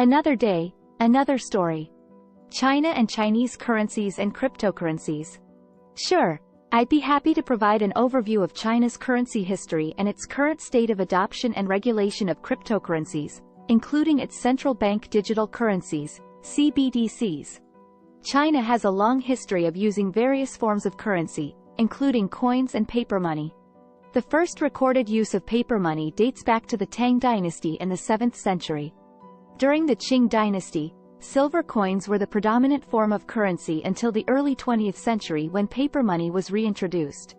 Another day, another story. China and Chinese currencies and cryptocurrencies. Sure, I'd be happy to provide an overview of China's currency history and its current state of adoption and regulation of cryptocurrencies, including its central bank digital currencies, CBDCs. China has a long history of using various forms of currency, including coins and paper money. The first recorded use of paper money dates back to the Tang dynasty in the 7th century. During the Qing dynasty, silver coins were the predominant form of currency until the early 20th century when paper money was reintroduced.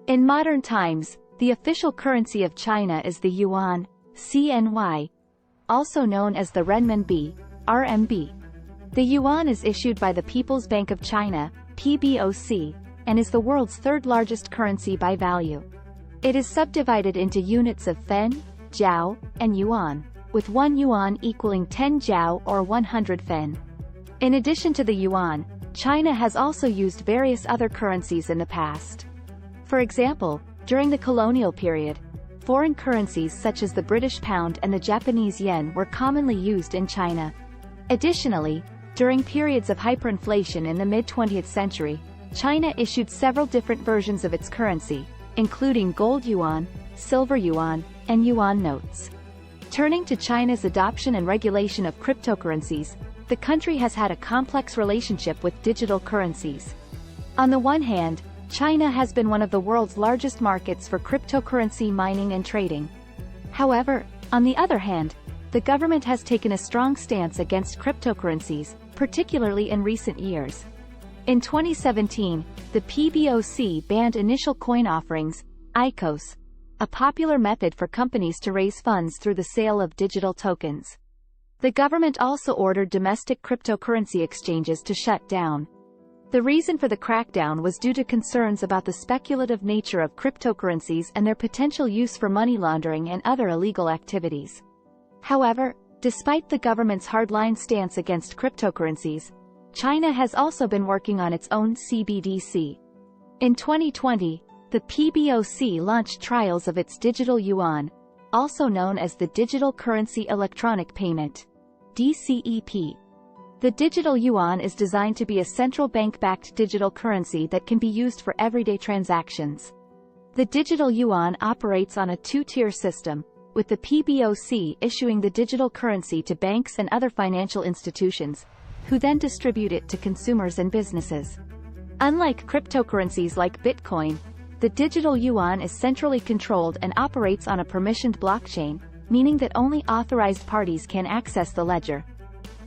In modern times, the official currency of China is the yuan, CNY, also known as the renminbi, RMB. The yuan is issued by the People's Bank of China, PBOC, and is the world's third largest currency by value. It is subdivided into units of fen, jiao, and yuan, with 1 yuan equaling 10 jiao or 100 fen. In addition to the yuan, China has also used various other currencies in the past. For example, during the colonial period, foreign currencies such as the British pound and the Japanese yen were commonly used in China. Additionally, during periods of hyperinflation in the mid-20th century, China issued several different versions of its currency, including gold yuan, silver yuan, and yuan notes. Turning to China's adoption and regulation of cryptocurrencies, the country has had a complex relationship with digital currencies. On the one hand, China has been one of the world's largest markets for cryptocurrency mining and trading. However, on the other hand, the government has taken a strong stance against cryptocurrencies, particularly in recent years. In 2017, the PBOC banned initial coin offerings, ICOs, a popular method for companies to raise funds through the sale of digital tokens. The government also ordered domestic cryptocurrency exchanges to shut down. The reason for the crackdown was due to concerns about the speculative nature of cryptocurrencies and their potential use for money laundering and other illegal activities. However, despite the government's hardline stance against cryptocurrencies, China has also been working on its own CBDC. In 2020, the PBOC launched trials of its digital yuan, also known as the Digital Currency Electronic Payment, DCEP. The digital yuan is designed to be a central bank-backed digital currency that can be used for everyday transactions. The digital yuan operates on a two-tier system, with the PBOC issuing the digital currency to banks and other financial institutions, who then distribute it to consumers and businesses. Unlike cryptocurrencies like Bitcoin, the digital yuan is centrally controlled and operates on a permissioned blockchain, meaning that only authorized parties can access the ledger.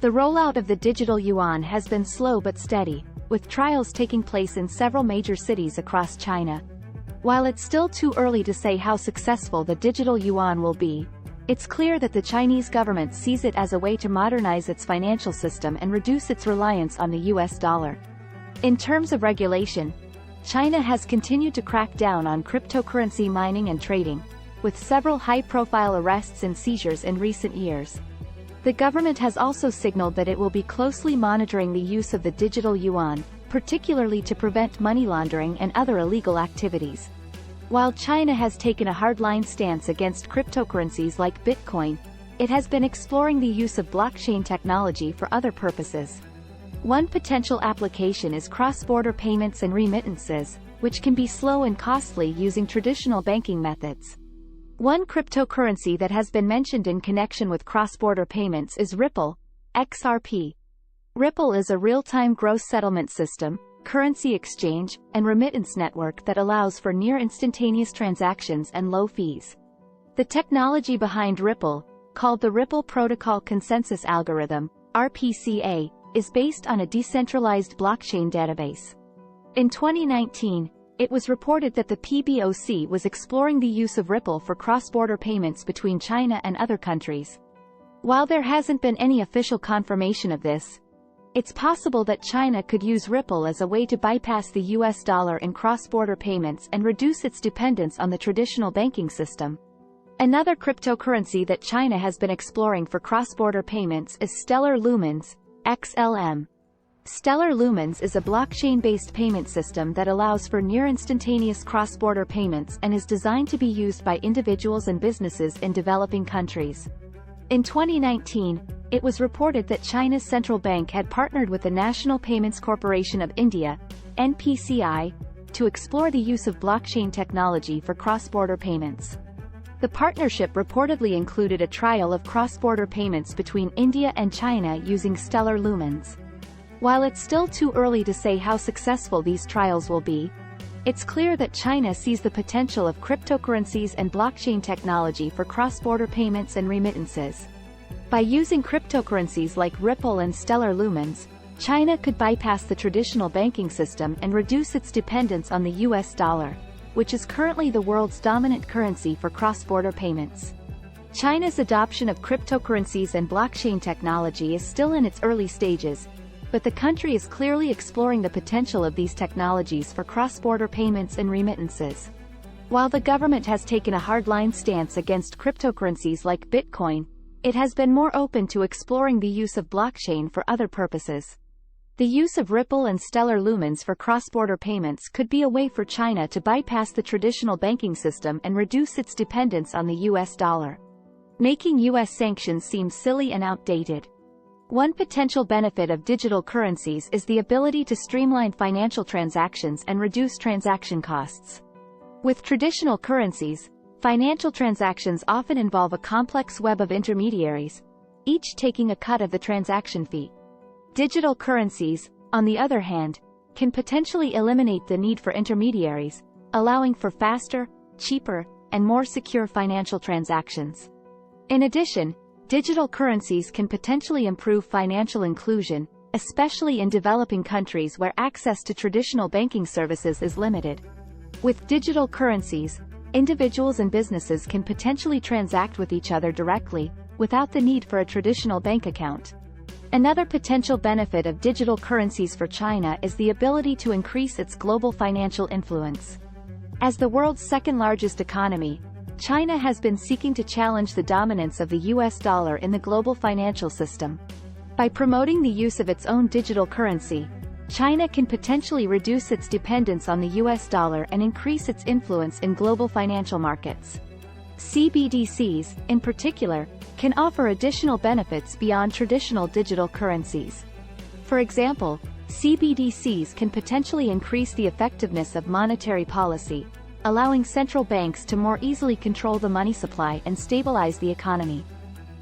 The rollout of the digital yuan has been slow but steady, with trials taking place in several major cities across China. While it's still too early to say how successful the digital yuan will be, it's clear that the Chinese government sees it as a way to modernize its financial system and reduce its reliance on the US dollar. In terms of regulation, China has continued to crack down on cryptocurrency mining and trading, with several high-profile arrests and seizures in recent years. The government has also signaled that it will be closely monitoring the use of the digital yuan, particularly to prevent money laundering and other illegal activities. While China has taken a hardline stance against cryptocurrencies like Bitcoin, it has been exploring the use of blockchain technology for other purposes. One potential application is cross-border payments and remittances, which can be slow and costly using traditional banking methods. One cryptocurrency that has been mentioned in connection with cross-border payments is Ripple, XRP. Ripple is a real-time gross settlement system, currency exchange, and remittance network that allows for near-instantaneous transactions and low fees. The technology behind Ripple, called the Ripple Protocol Consensus Algorithm, RPCA, is based on a decentralized blockchain database. In 2019, it was reported that the PBOC was exploring the use of Ripple for cross-border payments between China and other countries. While there hasn't been any official confirmation of this, it's possible that China could use Ripple as a way to bypass the US dollar in cross-border payments and reduce its dependence on the traditional banking system. Another cryptocurrency that China has been exploring for cross-border payments is Stellar Lumens, XLM. Stellar Lumens is a blockchain-based payment system that allows for near-instantaneous cross-border payments and is designed to be used by individuals and businesses in developing countries. In 2019, it was reported that China's central bank had partnered with the National Payments Corporation of India, NPCI, to explore the use of blockchain technology for cross-border payments. The partnership reportedly included a trial of cross-border payments between India and China using stellar lumens. While it's still too early to say how successful these trials will be, it's clear that China sees the potential of cryptocurrencies and blockchain technology for cross-border payments and remittances. By using cryptocurrencies like Ripple and stellar lumens, China could bypass the traditional banking system and reduce its dependence on the US dollar, which is currently the world's dominant currency for cross-border payments. China's adoption of cryptocurrencies and blockchain technology is still in its early stages, but the country is clearly exploring the potential of these technologies for cross-border payments and remittances. While the government has taken a hardline stance against cryptocurrencies like Bitcoin, it has been more open to exploring the use of blockchain for other purposes. The use of Ripple and stellar lumens for cross-border payments could be a way for China to bypass the traditional banking system and reduce its dependence on the US dollar, making US sanctions seem silly and outdated. One potential benefit of digital currencies is the ability to streamline financial transactions and reduce transaction costs. With traditional currencies, financial transactions often involve a complex web of intermediaries, each taking a cut of the transaction fee. Digital currencies, on the other hand, can potentially eliminate the need for intermediaries, allowing for faster, cheaper, and more secure financial transactions. In addition, digital currencies can potentially improve financial inclusion, especially in developing countries where access to traditional banking services is limited. With digital currencies, individuals and businesses can potentially transact with each other directly, without the need for a traditional bank account. Another potential benefit of digital currencies for China is the ability to increase its global financial influence. As the world's second-largest economy, China has been seeking to challenge the dominance of the US dollar in the global financial system. By promoting the use of its own digital currency, China can potentially reduce its dependence on the US dollar and increase its influence in global financial markets. CBDCs, in particular, can offer additional benefits beyond traditional digital currencies. For example, CBDCs can potentially increase the effectiveness of monetary policy, allowing central banks to more easily control the money supply and stabilize the economy.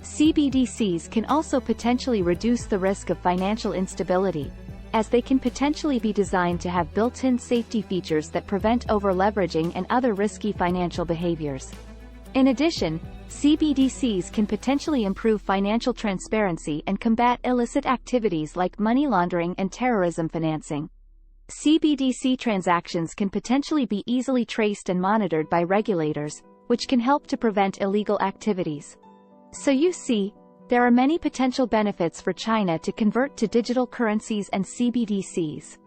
CBDCs can also potentially reduce the risk of financial instability, as they can potentially be designed to have built-in safety features that prevent over-leveraging and other risky financial behaviors. In addition, CBDCs can potentially improve financial transparency and combat illicit activities like money laundering and terrorism financing. CBDC transactions can potentially be easily traced and monitored by regulators, which can help to prevent illegal activities. So you see, there are many potential benefits for China to convert to digital currencies and CBDCs.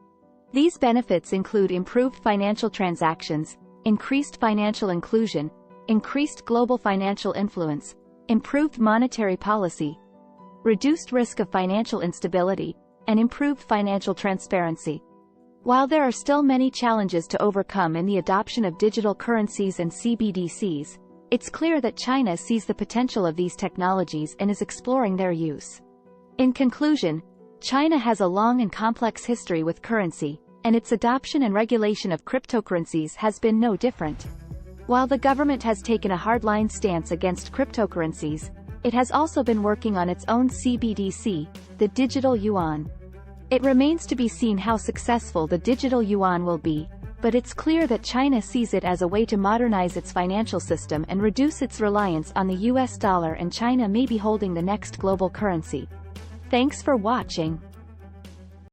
These benefits include improved financial transactions, increased financial inclusion, increased global financial influence, improved monetary policy, reduced risk of financial instability, and improved financial transparency. While there are still many challenges to overcome in the adoption of digital currencies and CBDCs, it's clear that China sees the potential of these technologies and is exploring their use. In conclusion, China has a long and complex history with currency, and its adoption and regulation of cryptocurrencies has been no different. While the government has taken a hardline stance against cryptocurrencies, it has also been working on its own CBDC, the digital yuan. It remains to be seen how successful the digital yuan will be, but it's clear that China sees it as a way to modernize its financial system and reduce its reliance on the US dollar, and China may be holding the next global currency. Thanks for watching.